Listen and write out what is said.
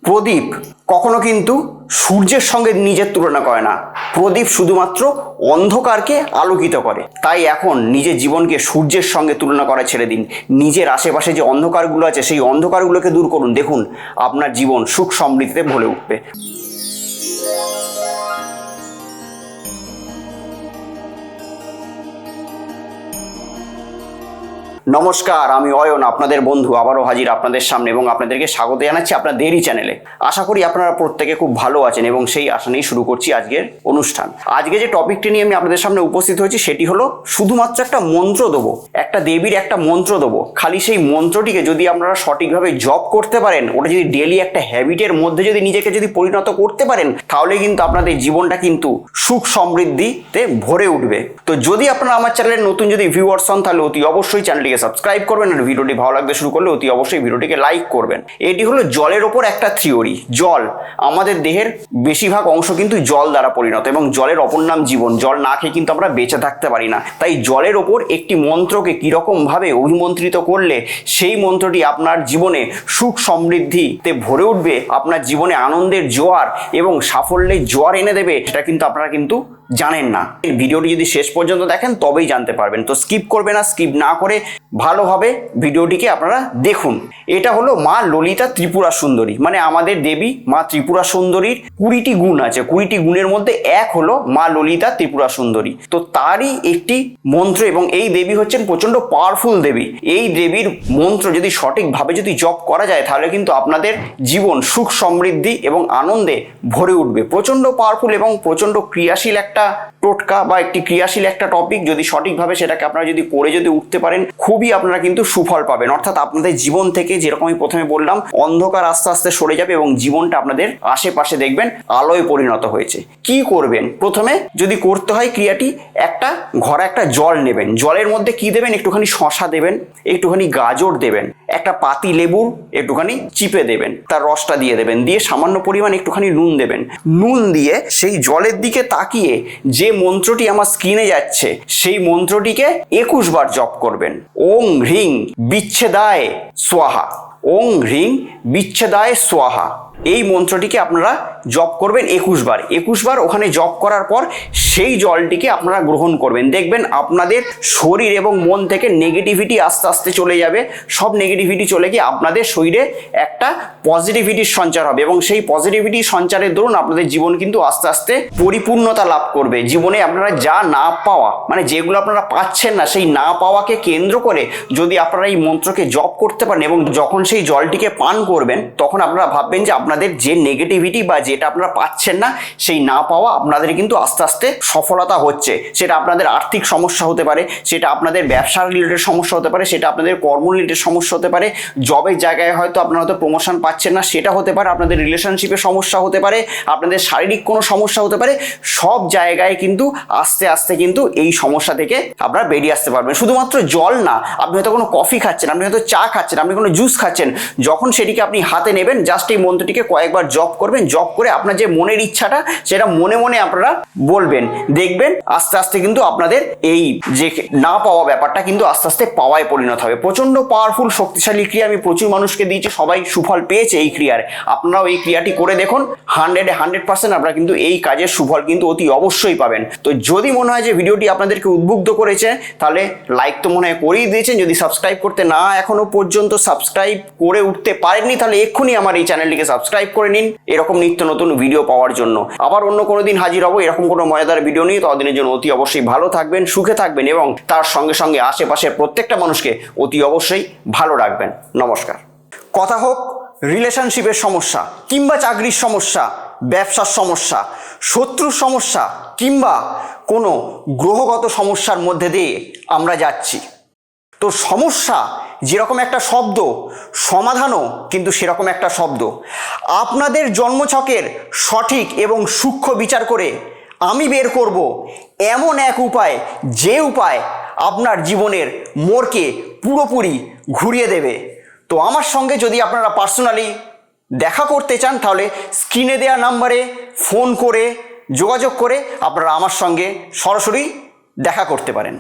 প্রদীপ কখনো কিন্তু সূর্যের সঙ্গে নিজের তুলনা করে না। প্রদীপ শুধুমাত্র অন্ধকারকে আলোকিত করে। তাই এখন নিজের জীবনকে সূর্যের সঙ্গে তুলনা করা ছেড়ে দিন। নিজের আশেপাশে যে অন্ধকারগুলো আছে সেই অন্ধকারগুলোকে দূর করুন। দেখুন আপনার জীবন সুখ সমৃদ্ধিতে ভরে উঠবে। নমস্কার, আমি অয়ন, আপনাদের বন্ধু, আবারও হাজির আপনাদের সামনে এবং আপনাদেরকে স্বাগত জানাচ্ছি আপনাদেরই চ্যানেলে। আশা করি আপনারা প্রত্যেকে খুব ভালো আছেন এবং সেই আশা নিয়েই শুরু করছি আজকের অনুষ্ঠান। আজকে যে টপিকটি নিয়ে আমি আপনাদের সামনে উপস্থিত হয়েছি সেটি হলো শুধুমাত্র একটা মন্ত্র দেবো, একটা দেবীর একটা মন্ত্র দেবো। খালি সেই মন্ত্রটিকে যদি আপনারা সঠিকভাবে জপ করতে পারেন, ওটা যদি ডেলি একটা হ্যাবিটের মধ্যে যদি নিজেকে যদি পরিণত করতে পারেন, তাহলে কিন্তু আপনাদের জীবনটা কিন্তু সুখ সমৃদ্ধিতে ভরে উঠবে। তো যদি আপনারা আমার চ্যানেলের নতুন যদি ভিউয়ার্স হন তাহলে অতি অবশ্যই চ্যানেলটিকে সাবস্ক্রাইব করবেন আর ভিডিওটি ভালো লাগতে শুরু করলে অতি অবশ্যই ভিডিওটিকে লাইক করবেন। এটি হলো জলের ওপর একটা থিওরি। জল আমাদের দেহের বেশিরভাগ অংশ কিন্তু জল দ্বারা পরিণত এবং জলের অপর নাম জীবন। জল না খেয়ে কিন্তু আমরা বেঁচে থাকতে পারি না। তাই জলের ওপর একটি মন্ত্রকে কীরকমভাবে অভিমন্ত্রিত করলে সেই মন্ত্রটি আপনার জীবনে সুখ সমৃদ্ধিতে ভরে উঠবে, আপনার জীবনে আনন্দের জোয়ার এবং সাফল্যের জোয়ার এনে দেবে, সেটা কিন্তু আপনারা কিন্তু জানেন না। ভিডিওটি যদি শেষ পর্যন্ত দেখেন তবেই জানতে পারবেন। তো স্কিপ করবে না, স্কিপ না করে ভালোভাবে ভিডিওটিকে আপনারা দেখুন। এটা হলো মা ললিতা ত্রিপুরা সুন্দরী, মানে আমাদের দেবী মা ত্রিপুরা সুন্দরীর 20টি গুণ আছে। 20টি গুণের মধ্যে এক হলো মা ললিতা ত্রিপুরা সুন্দরী। তো তারই একটি মন্ত্র এবং এই দেবী হচ্ছেন প্রচন্ড পাওয়ারফুল দেবী। এই দেবীর মন্ত্র যদি সঠিকভাবে যদি জপ করা যায় তাহলে কিন্তু আপনাদের জীবন সুখ সমৃদ্ধি এবং আনন্দে ভরে উঠবে। প্রচন্ড পাওয়ারফুল এবং প্রচন্ড ক্রিয়াশীল একটা টোটকা বা একটি ক্রিয়াশীল একটা টপিক। যদি সঠিকভাবে সেটাকে আপনারা যদি করে যদি উঠতে পারেন, খুবই আপনারা কিন্তু সুফল পাবেন। অর্থাৎ আপনাদের জীবন থেকে, যেরকম আমি প্রথমে বললাম, অন্ধকার আস্তে আস্তে সরে যাবে এবং জীবনটা আপনাদের আশেপাশে দেখবেন আলোয় পরিণত হয়েছে। কি করবেন? প্রথমে যদি করতে হয় ক্রিয়াটি, একটা ঘরে একটা জল নেবেন। জলের মধ্যে কি দেবেন? একটুখানি শশা দেবেন, একটুখানি গাজর দেবেন, একটা পাতি লেবুর একটুখানি চিপে দেবেন, তার রসটা দিয়ে দেবেন, দিয়ে সামান্য পরিমাণ একটুখানি নুন দেবেন। নুন দিয়ে সেই জলের দিকে তাকিয়ে যে মন্ত্রটি আমার স্ক্রিনে যাচ্ছে সেই মন্ত্রটিকে 21 বার জপ করবেন। ওং হ্রিং বিচ্ছেদায় স্বাহা, ওং হ্রিং বিচ্ছেদায় স্বাহা। এই মন্ত্রটিকে আপনারা জপ করবেন 21 বার। 21 বার ওখানে জপ করার পর সেই জলটিকে আপনারা গ্রহণ করবেন। দেখবেন আপনাদের শরীর এবং মন থেকে নেগেটিভিটি আস্তে আস্তে চলে যাবে। সব নেগেটিভিটি চলে গিয়ে আপনাদের শরীরে একটা পজিটিভিটির সঞ্চার হবে এবং সেই পজিটিভিটি সঞ্চারের দরুন আপনাদের জীবন কিন্তু আস্তে আস্তে পরিপূর্ণতা লাভ করবে। জীবনে আপনারা যা না পাওয়া, মানে যেগুলো আপনারা পাচ্ছেন না, সেই না পাওয়াকে কেন্দ্র করে যদি আপনারা এই মন্ত্রকে জপ করতে পারেন এবং যখন সেই জলটিকে পান করবেন তখন আপনারা ভাববেন যে আপনাদের যে নেগেটিভিটি বা যেটা আপনারা পাচ্ছেন না, সেই না পাওয়া আপনাদের কিন্তু আস্তে আস্তে সফলতা হচ্ছে। সেটা আপনাদের আর্থিক সমস্যা হতে পারে, সেটা আপনাদের ব্যবসার রিলেটেড সমস্যা হতে পারে, সেটা আপনাদের কর্ম রিলেটেড সমস্যা হতে পারে, জবের জায়গায় হয়তো আপনারা হয়তো প্রমোশন পাচ্ছেন না, সেটা হতে পারে, আপনাদের রিলেশনশিপের সমস্যা হতে পারে, আপনাদের শারীরিক কোনো সমস্যা হতে পারে। সব জায়গায় কিন্তু আস্তে আস্তে কিন্তু এই সমস্যা থেকে আপনারা বেরিয়ে আসতে পারবেন। শুধুমাত্র জল না, আপনি হয়তো কোনো কফি খাচ্ছেন, আপনি হয়তো চা খাচ্ছেন, আপনি কোনো জুস খাচ্ছেন, যখন সেটিকে আপনি হাতে নেবেন, জাস্ট এই মন্ত্রটিকে কয়েকবার জপ করবেন। জপ করে আপনার যে মনের ইচ্ছাটা সেটা মনে মনে আপনারা বলবেন। দেখবেন আস্তে আস্তে কিন্তু আপনাদের এই যে না পাওয়া ব্যাপারটা কিন্তু আস্তে আস্তে পাওয়ায় পরিণত হবে। প্রচন্ড পাওয়ারফুল শক্তিশালী ক্রিয়া। আমি প্রচুর মানুষকে দিয়েছি, সবাই সুফল পেয়েছে এই ক্রিয়ার। আপনারাও এই ক্রিয়াটি করে দেখুন, 100% আপনারা কিন্তু এই কাজের সুফল কিন্তু অতি অবশ্যই পাবেন। তো যদি মনে হয় যে ভিডিওটি আপনাদেরকে উদ্বুদ্ধ করেছে তাহলে লাইক তো মনে হয় করেই দিয়েছেন। যদি সাবস্ক্রাইব করতে না এখনো পর্যন্ত সাবস্ক্রাইব করে উঠতে পারেননি তাহলে এক্ষুনি আমার এই চ্যানেলটিকে সাবস্ক্রাইব করে নিন এরকম নিত্য নতুন ভিডিও পাওয়ার জন্য। আবার অন্য কোনো দিন হাজির হব এরকম কোনো মজাদার ভিডিও নিয়ে। ততদিনের জন্য অতি অবশ্যই ভালো থাকবেন, সুখে থাকবেন এবং তার সঙ্গে সঙ্গে আশেপাশের প্রত্যেকটা মানুষকে অতি অবশ্যই ভালো রাখবেন। নমস্কার। কথা হোক রিলেশনশিপের সমস্যা কিংবা চাকরির সমস্যা, ব্যবসার সমস্যা, শত্রুর সমস্যা কিংবা কোনো গ্রহগত সমস্যার মধ্যে দিয়ে আমরা যাচ্ছি। তো সমস্যা যেরকম একটা শব্দ, সমাধানও কিন্তু সেরকম একটা শব্দ। আপনাদের জন্মছকের সঠিক এবং সূক্ষ্ম বিচার করে আমি বের করব এমন এক উপায়, যে উপায় আপনার জীবনের মোড়কে পুরোপুরি ঘুরিয়ে দেবে। তো আমার সঙ্গে যদি আপনারা পার্সোনালি দেখা করতে চান তাহলে স্ক্রিনে দেওয়া নাম্বারে ফোন করে যোগাযোগ করে আপনারা আমার সঙ্গে সরাসরি দেখা করতে পারেন।